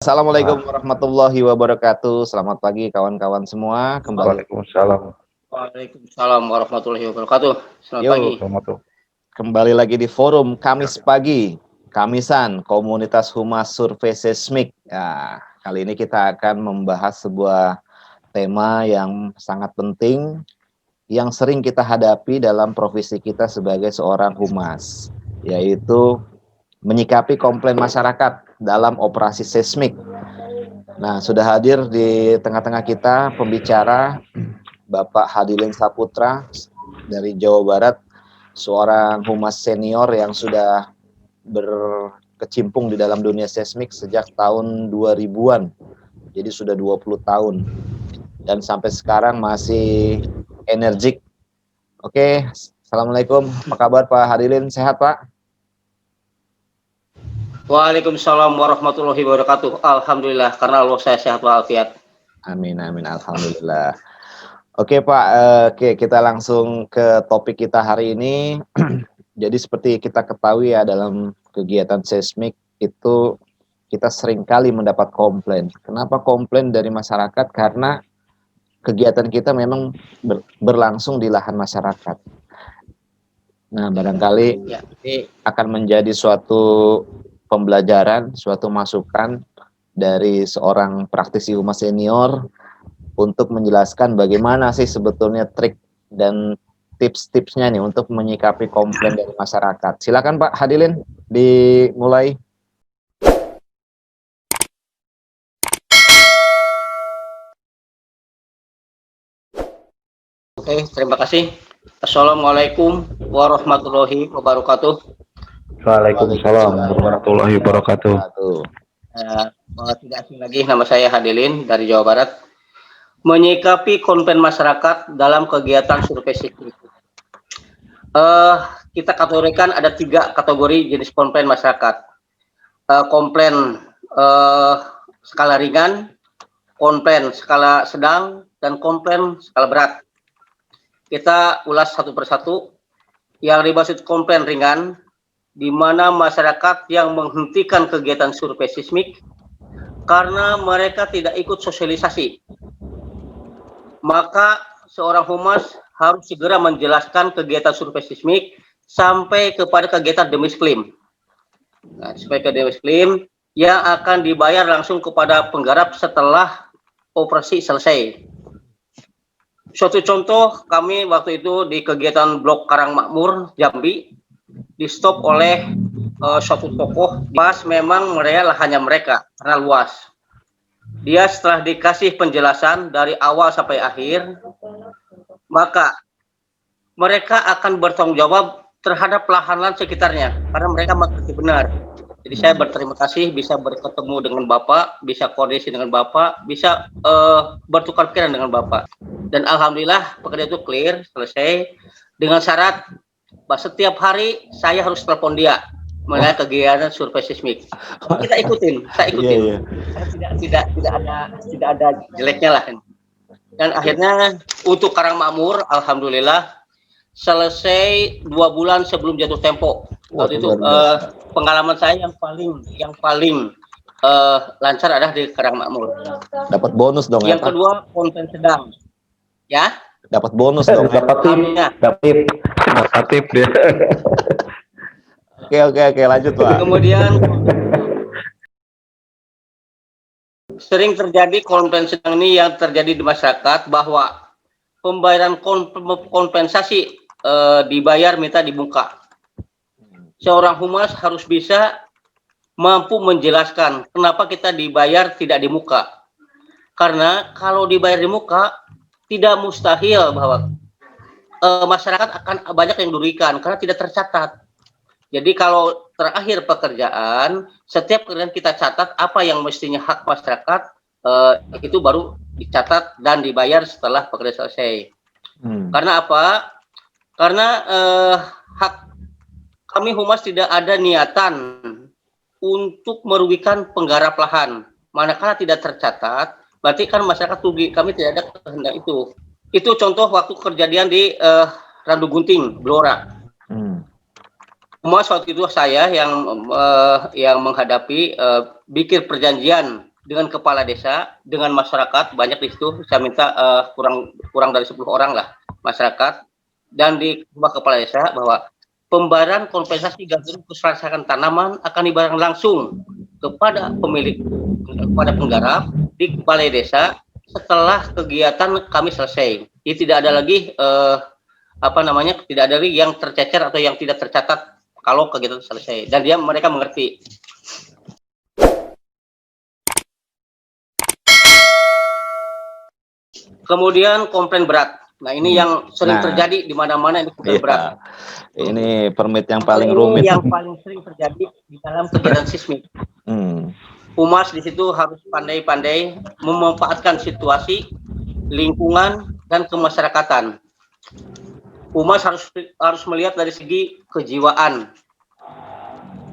Assalamualaikum warahmatullahi wabarakatuh. Selamat pagi kawan-kawan semua. Waalaikumsalam. Waalaikumsalam warahmatullahi wabarakatuh. Selamat pagi. Kembali lagi di forum Kamis Pagi, Kamisan Komunitas Humas Survei Seismik. Ya, kali ini kita akan membahas sebuah tema yang sangat penting yang sering kita hadapi dalam profesi kita sebagai seorang humas, yaitu menyikapi komplain masyarakat dalam operasi seismik. Nah, sudah hadir di tengah-tengah kita pembicara Bapak Hadilin Saputra dari Jawa Barat, seorang humas senior yang sudah berkecimpung di dalam dunia seismik sejak tahun 2000-an. Jadi sudah 20 tahun. Dan sampai sekarang masih energik. Oke, Assalamualaikum. Apa kabar Pak Hadilin? Sehat, Pak? Waalaikumsalam warahmatullahi wabarakatuh. Alhamdulillah, karena Allah saya sehat walafiat. Amin, amin. Alhamdulillah. Oke Pak, kita langsung ke topik kita hari ini. Jadi seperti kita ketahui ya, dalam kegiatan seismik itu kita seringkali mendapat komplain. Kenapa komplain dari masyarakat? Karena kegiatan kita memang berlangsung di lahan masyarakat. Nah, barangkali akan menjadi suatu pembelajaran, suatu masukan dari seorang praktisi humas senior untuk menjelaskan bagaimana sih sebetulnya trik dan tips-tipsnya nih untuk menyikapi komplain dari masyarakat. Silakan Pak Hadilin, dimulai. Oke, terima kasih. Assalamualaikum warahmatullahi wabarakatuh. Waalaikumsalam warahmatullahi wabarakatuh. Tidak asing lagi, nama saya Hadilin dari Jawa Barat. Menyikapi komplain masyarakat dalam kegiatan survei seismik. Kita kategorikan ada 3 kategori jenis komplain masyarakat. Komplain skala ringan, komplain skala sedang, dan komplain skala berat. Kita ulas satu persatu. Yang dimaksud komplain ringan, di mana masyarakat yang menghentikan kegiatan survei seismik karena mereka tidak ikut sosialisasi. Maka seorang humas harus segera menjelaskan kegiatan survei seismik sampai kepada kegiatan demisclaim. Nah, sampai ke demisclaim yang akan dibayar langsung kepada penggarap setelah operasi selesai. Suatu contoh, kami waktu itu di kegiatan Blok Karangmakmur, Jambi, di stop oleh suatu tokoh. Pas memang lahannya mereka karena luas. Dia setelah dikasih penjelasan dari awal sampai akhir, maka mereka akan bertanggung jawab terhadap lahan-lahan sekitarnya karena mereka mengerti benar. Jadi saya berterima kasih bisa bertemu dengan Bapak, bisa koordinasi dengan Bapak, bisa bertukar pikiran dengan Bapak. Dan alhamdulillah pekerjaan itu clear, selesai dengan syarat bahwa setiap hari saya harus telepon dia mengenai kegiatan survei seismik. Kita ikutin, saya ikutin. Tidak ada jeleknya lah. Dan akhirnya untuk Karangmakmur, alhamdulillah selesai 2 bulan sebelum jatuh tempo. Waktu itu pengalaman saya yang paling lancar adalah di Karangmakmur. Dapat bonus dong. Yang kedua konten sedang, ya. Dapat bonus dong. Dapat tip dia. Oke, lanjut Pak. Kemudian sering terjadi komplain sedang ini yang terjadi di masyarakat bahwa pembayaran kompensasi dibayar minta dibuka. Seorang humas harus bisa mampu menjelaskan kenapa kita dibayar tidak di muka. Karena kalau dibayar di muka tidak mustahil bahwa masyarakat akan banyak yang dirugikan karena tidak tercatat. Jadi kalau terakhir pekerjaan, setiap pekerjaan kita catat apa yang mestinya hak masyarakat, itu baru dicatat dan dibayar setelah pekerjaan selesai. Karena apa? Karena hak kami humas tidak ada niatan untuk merugikan penggarap lahan. Manakala tidak tercatat, berarti kan masyarakat rugi. Kami tidak ada kehendak itu. Itu contoh waktu kejadian di Randu Gunting, Blora. Humas waktu itu saya yang menghadapi bikin perjanjian dengan kepala desa, dengan masyarakat, banyak di situ. Saya minta kurang dari 10 orang lah masyarakat, dan di rumah kepala desa bahwa pembayaran kompensasi ganti rugi kerusakan tanaman akan dibayar langsung kepada pemilik, kepada penggarap di balai desa setelah kegiatan kami selesai. Jadi tidak ada lagi tidak ada lagi yang tercecer atau yang tidak tercatat kalau kegiatan selesai, dan mereka mengerti. Kemudian komplain berat. Nah, ini yang sering terjadi di mana-mana, ini komplain berat. Ini permit yang paling rumit. Yang paling sering terjadi di dalam kegiatan sismik. Humas di situ harus pandai-pandai memanfaatkan situasi, lingkungan, dan kemasyarakatan. Humas harus melihat dari segi kejiwaan.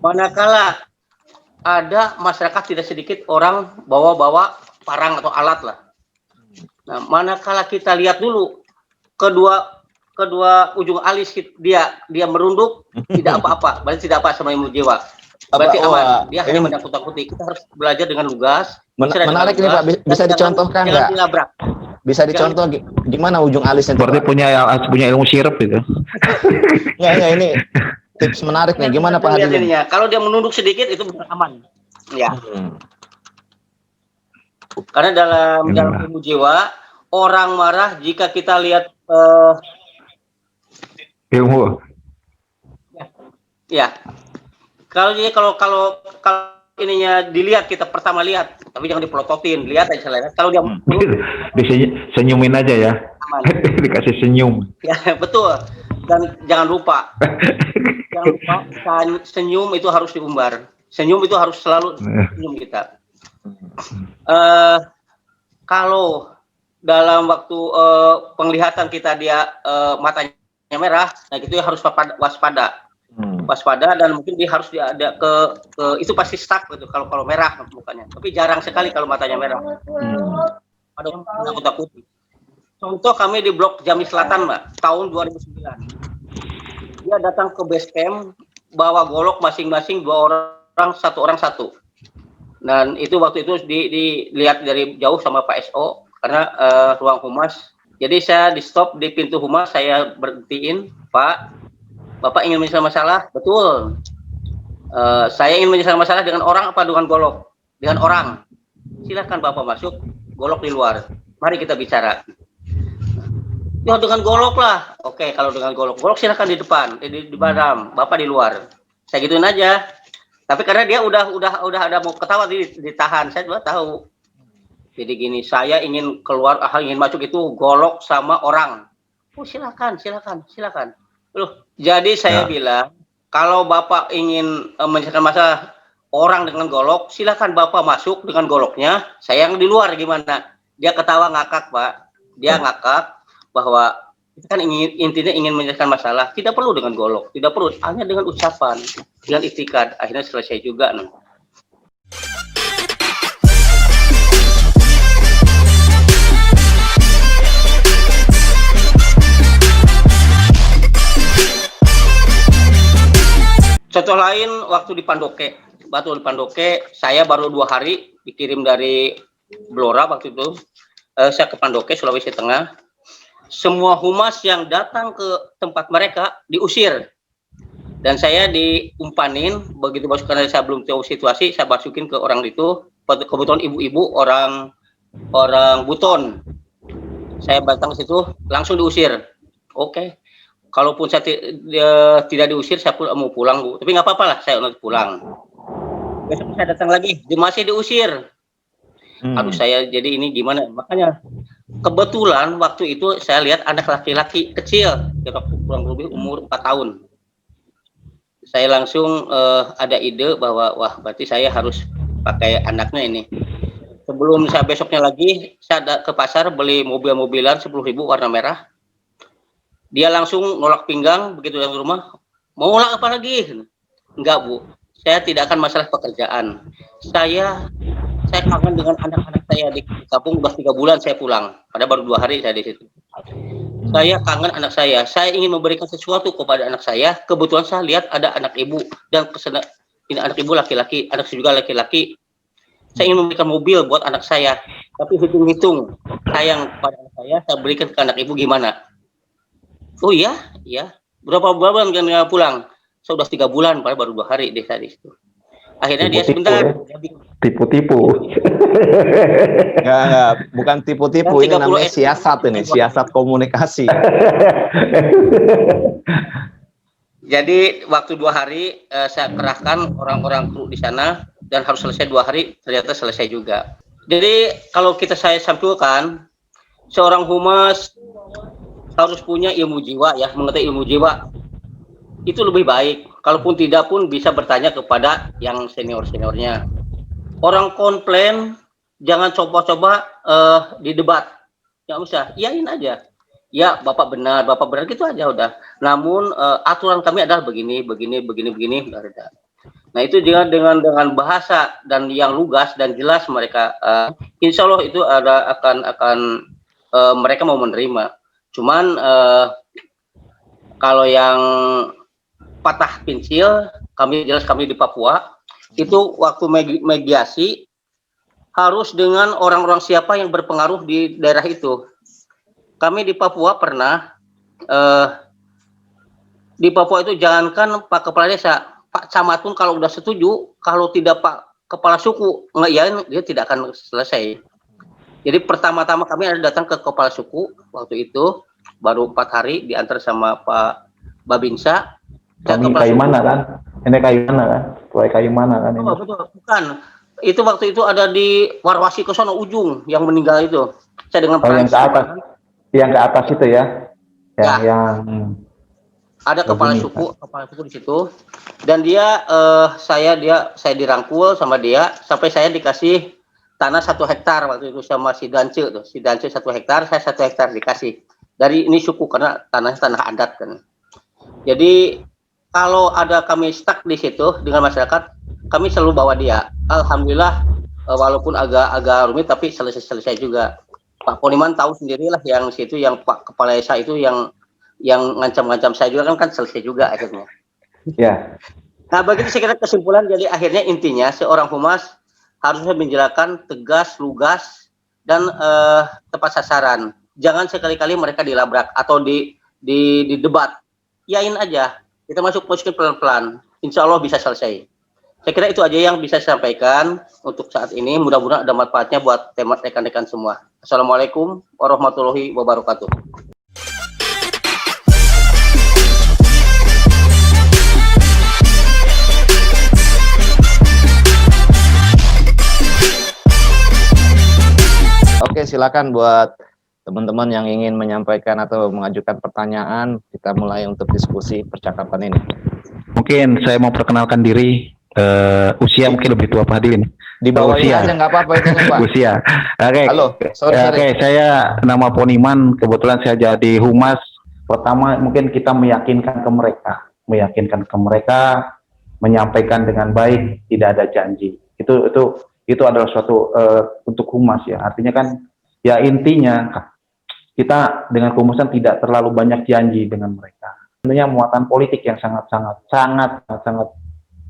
Manakala ada masyarakat tidak sedikit orang bawa-bawa parang atau alat lah. Nah, manakala kita lihat dulu kedua ujung alis dia merunduk, tidak apa-apa, berarti tidak apa sama ilmu jiwa. Berarti aman. Dia hanya menakut-nakuti. Kita harus belajar dengan lugas. Menarik ini Pak, bisa dicontohkan nggak? Bisa dicontoh gimana ujung alisnya? Berarti punya ilmu sirep itu. Ya, ini tips menarik nih. Gimana Pak Hadi? Kalau dia menunduk sedikit itu benar aman. Ya. Karena dalam ilmu jiwa, orang marah jika kita lihat ilmu. Ya. Kalau ininya dilihat, kita pertama lihat, tapi jangan dipelototin, lihat aja selera. Kalau dia senyumin aja ya. Dikasih senyum. Ya, betul. Dan jangan lupa senyum itu harus diumbar. Senyum itu harus selalu senyum kita. Kalau dalam waktu penglihatan kita dia matanya merah, nah itu harus waspada, dan mungkin dia harus ada ke itu pasti stuck gitu kalau merah mukanya. Tapi jarang sekali kalau matanya merah. Ada yang takut-takuti. Contoh kami di Blok Jambi Selatan, Mbak, tahun 2009. Dia datang ke base camp bawa golok masing-masing 2 orang, 1 orang 1. Dan itu waktu itu dilihat dari jauh sama Pak SO karena ruang humas. Jadi saya di stop di pintu humas, saya berhentiin, Pak, Bapak ingin menyelesaikan masalah? Betul. Saya ingin menyelesaikan masalah dengan orang apa dengan golok? Dengan orang. Silakan Bapak masuk, golok di luar. Mari kita bicara. Ya dengan golok lah. Oke, kalau dengan golok silakan di depan, di badam, Bapak di luar. Saya gituin aja. Tapi karena dia udah ada mau ketawa, ditahan. Saya juga tahu. Jadi gini, saya ingin keluar, ingin masuk itu golok sama orang. Oh silakan. Loh, jadi saya bilang, kalau Bapak ingin menyelesaikan masalah orang dengan golok, silakan Bapak masuk dengan goloknya, saya yang di luar gimana? Dia ketawa ngakak, Pak. Dia ngakak bahwa kita kan intinya ingin menyelesaikan masalah, tidak perlu dengan golok, tidak perlu, hanya dengan ucapan, dengan itikad, akhirnya selesai juga. Contoh lain waktu di Pandoke, saya baru 2 hari dikirim dari Blora waktu itu, saya ke Pandoke, Sulawesi Tengah. Semua humas yang datang ke tempat mereka diusir, dan saya diumpanin. Begitu masuk, karena saya belum tahu situasi, saya masukin ke orang itu. Kebetulan ibu-ibu orang Buton, saya datang ke situ langsung diusir. Oke. Kalaupun saya tidak diusir, saya mau pulang, Bu. Tapi nggak apa-apa lah, saya untuk pulang. Besok saya datang lagi, masih diusir. Aduh, saya jadi ini gimana? Makanya kebetulan waktu itu saya lihat anak laki-laki kecil, kurang lebih umur 4 tahun. Saya langsung ada ide bahwa wah, berarti saya harus pakai anaknya ini. Sebelum saya besoknya lagi, saya ke pasar beli mobil-mobilan 10.000 warna merah. Dia langsung nolak pinggang, begitu dari rumah, mau nolak apa lagi? Enggak, Bu, saya tidak akan masalah pekerjaan. Saya kangen dengan anak-anak saya di kampung, udah 3 bulan saya pulang, padahal baru 2 hari saya di situ. Saya kangen anak saya ingin memberikan sesuatu kepada anak saya. Kebetulan saya lihat ada anak ibu, dan ini anak ibu laki-laki, anak saya juga laki-laki. saya ingin memberikan mobil buat anak saya, tapi hitung-hitung sayang pada anak saya berikan ke anak ibu gimana? Oh iya, iya. Berapa bulan kan pulang? Sudah 3 bulan, baru 2 hari deh tadi itu. Akhirnya dia Tipu-tipu sebentar. ya. Tipu-tipu. Enggak, bukan tipu-tipu, ini Dan 30 namanya SD. siasat ini, siasat komunikasi. Jadi waktu 2 hari saya kerahkan orang-orang kru di sana dan harus selesai 2 hari, ternyata selesai juga. Jadi kalau saya sampaikan, seorang humas harus punya ilmu jiwa ya, mengerti ilmu jiwa. Itu lebih baik. Kalaupun tidak pun bisa bertanya kepada yang senior-seniornya. Orang komplain jangan coba-coba didebat. Nggak usah, iyain aja. Ya, Bapak benar gitu aja udah. Namun aturan kami adalah begini. Udah. Nah, itu dengan bahasa dan yang lugas dan jelas mereka insya Allah itu akan mereka mau menerima. Cuman kalau yang patah pensil, kami di Papua itu waktu mediasi harus dengan orang-orang siapa yang berpengaruh di daerah itu. Kami di Papua pernah di Papua itu jangankan Pak Kepala Desa, Pak Camat pun kalau udah setuju, kalau tidak Pak Kepala Suku ngiyain, dia tidak akan selesai. Jadi pertama-tama kami ada datang ke Kepala Suku waktu itu, baru 4 hari diantar sama Pak Babinsa. Kami kayu mana kan? Ini kayu mana kan? Kayu mana kan? Oh, betul, bukan. Itu waktu itu ada di Warwasi ke sono ujung yang meninggal itu. Saya dengan yang ke atas. Yang ke atas itu ya. Yang ada kepala suku di situ. Dan dia saya dirangkul sama dia sampai saya dikasih tanah 1 hektar waktu itu sama si Dance tuh. Si Dance 1 hektar, saya 1 hektar dikasih. Dari ini suku karena tanahnya tanah adat kan. Jadi kalau ada kami stuck di situ dengan masyarakat, kami selalu bawa dia. Alhamdulillah walaupun agak rumit tapi selesai juga. Pak Poniman tahu sendirilah yang situ, yang Pak Kepala Desa itu yang ngancam-ngancam saya juga kan selesai juga akhirnya. Ya. Nah begitu saya kira kesimpulan. Jadi akhirnya intinya seorang humas harusnya menjelaskan tegas, lugas, dan tepat sasaran. Jangan sekali-kali mereka dilabrak atau di debat. Yain aja. Kita masukin pelan-pelan. Insya Allah bisa selesai. Saya kira itu aja yang bisa saya sampaikan untuk saat ini. Mudah-mudahan ada manfaatnya buat rekan-rekan semua. Assalamualaikum warahmatullahi wabarakatuh. Oke, silakan buat teman-teman yang ingin menyampaikan atau mengajukan pertanyaan, kita mulai untuk diskusi percakapan ini. Mungkin saya mau perkenalkan diri. Usia mungkin lebih tua Pak Hadi ini. Di bawah aja nggak apa-apa itu Pak. Usia. Oke. Halo. Sorry. Oke, saya nama Poniman. Kebetulan saya jadi humas. Pertama mungkin kita meyakinkan ke mereka, menyampaikan dengan baik, tidak ada janji. Itu adalah suatu untuk humas ya. Artinya kan ya intinya kita dengan kehumasan tidak terlalu banyak janji dengan mereka. Tentunya muatan politik yang sangat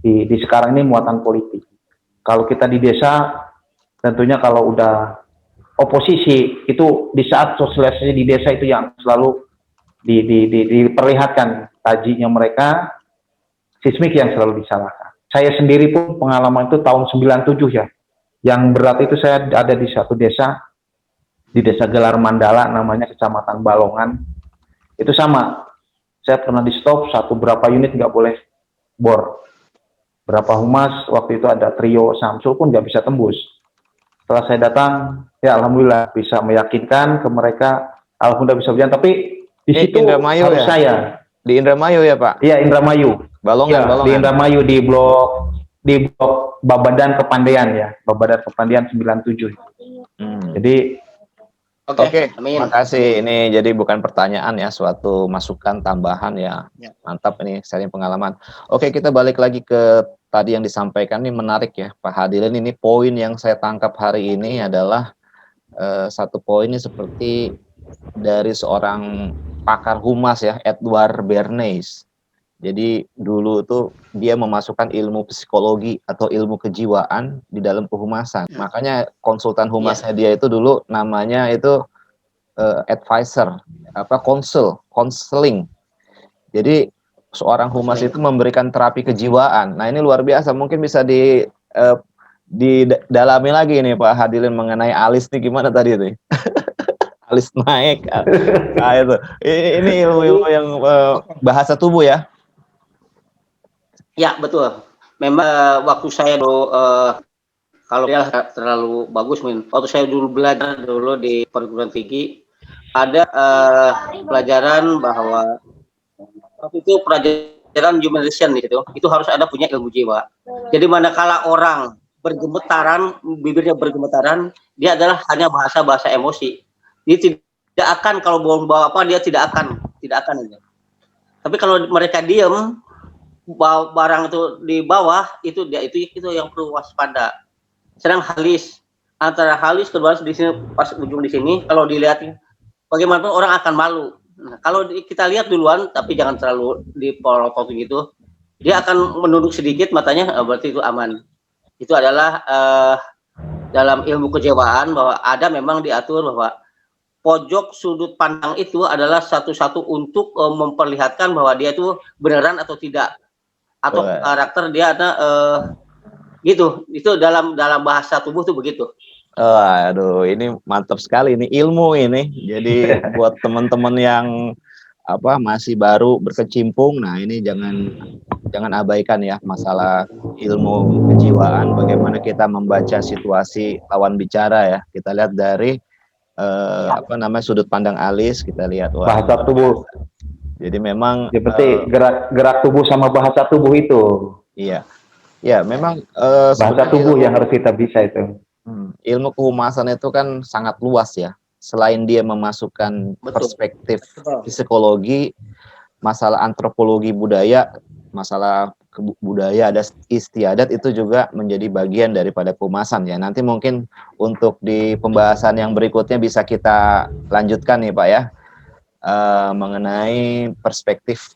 di sekarang ini muatan politik. Kalau kita di desa, tentunya kalau udah oposisi itu di saat sosialisasi di desa itu yang selalu diperlihatkan tajinya mereka, sismik yang selalu disalahkan. Saya sendiri pun pengalaman itu tahun 97 ya. Yang berat itu saya ada di satu desa, di desa Gelar Mandala namanya Kecamatan Balongan. Itu sama. Saya pernah di stop berapa unit nggak boleh bor. Berapa humas waktu itu ada trio Samsul pun nggak bisa tembus. Setelah saya datang, ya alhamdulillah bisa meyakinkan ke mereka, alhamdulillah bisa berjalan. Tapi di situ harus saya di Indramayu ya Pak? Iya Indramayu. Balongan. Di Indramayu di blok Babadan Kepandian ya, Babadan Kepandian 97. Jadi Oke, terima kasih. Ini jadi bukan pertanyaan ya, suatu masukan tambahan ya. Mantap ini sharing pengalaman. Oke, kita balik lagi ke tadi yang disampaikan, ini menarik ya Pak Hadirin. Ini poin yang saya tangkap hari ini adalah satu poin ini seperti dari seorang pakar humas ya, Edward Bernays. Jadi dulu tuh dia memasukkan ilmu psikologi atau ilmu kejiwaan di dalam kehumasan. Makanya konsultan humasnya dia itu dulu namanya itu advisor, counseling. Jadi seorang humas itu memberikan terapi kejiwaan. Nah, ini luar biasa. Mungkin bisa didalami lagi nih Pak Hadirin mengenai alis nih, gimana tadi itu? Alis naik. Nah, itu. Ini ilmu-ilmu yang bahasa tubuh ya. Ya, betul. Memang waktu saya dulu kalau dia terlalu bagus, waktu saya dulu belajar dulu di perguruan tinggi, ada pelajaran bahwa waktu itu pelajaran human relation itu harus ada punya ilmu jiwa. Jadi manakala orang bergemetaran, bibirnya bergemetaran, dia adalah hanya bahasa emosi. Dia tidak akan, kalau bawa apa, dia tidak akan ini. Tapi kalau mereka diam, barang itu di bawah, itu yang perlu waspada. Sedang antara halis kedua di sini, pas ujung di sini, kalau dilihatin bagaimanapun orang akan malu. Nah, kalau kita lihat duluan, tapi jangan terlalu dipotong gitu, dia akan menunduk sedikit matanya, berarti itu aman. Itu adalah dalam ilmu kejiwaan bahwa ada memang diatur bahwa pojok sudut pandang itu adalah satu-satu untuk memperlihatkan bahwa dia itu beneran atau tidak, atau karakter dia ada gitu. Itu dalam bahasa tubuh tuh begitu. Aduh, ini mantap sekali, ini ilmu ini. Jadi buat teman-teman yang masih baru berkecimpung, nah ini jangan abaikan ya masalah ilmu kejiwaan, bagaimana kita membaca situasi lawan bicara ya. Kita lihat dari sudut pandang alis, kita lihat bahasa tubuh. Jadi memang seperti gerak tubuh sama bahasa tubuh itu. Iya. Ya, memang bahasa tubuh yang harus kita bisa itu. Ilmu kehumasan itu kan sangat luas ya. Selain dia memasukkan perspektif psikologi, masalah antropologi budaya, masalah budaya adat istiadat itu juga menjadi bagian daripada kehumasan ya. Nanti mungkin untuk di pembahasan yang berikutnya bisa kita lanjutkan nih Pak ya, mengenai perspektif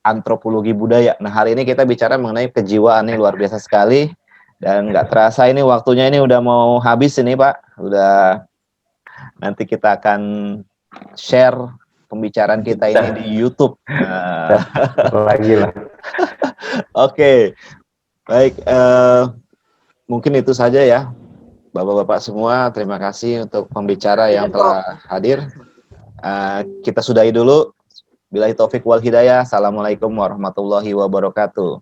antropologi budaya. Nah, hari ini kita bicara mengenai kejiwaan, nih luar biasa sekali. Dan nggak terasa ini waktunya ini udah mau habis ini Pak. Udah, nanti kita akan share pembicaraan kita ini di YouTube. Lagi lah. Oke, baik. Mungkin itu saja ya, Bapak-bapak semua. Terima kasih untuk pembicara yang telah hadir. Kita sudahi dulu. Billahi taufik wal hidayah. Assalamualaikum warahmatullahi wabarakatuh.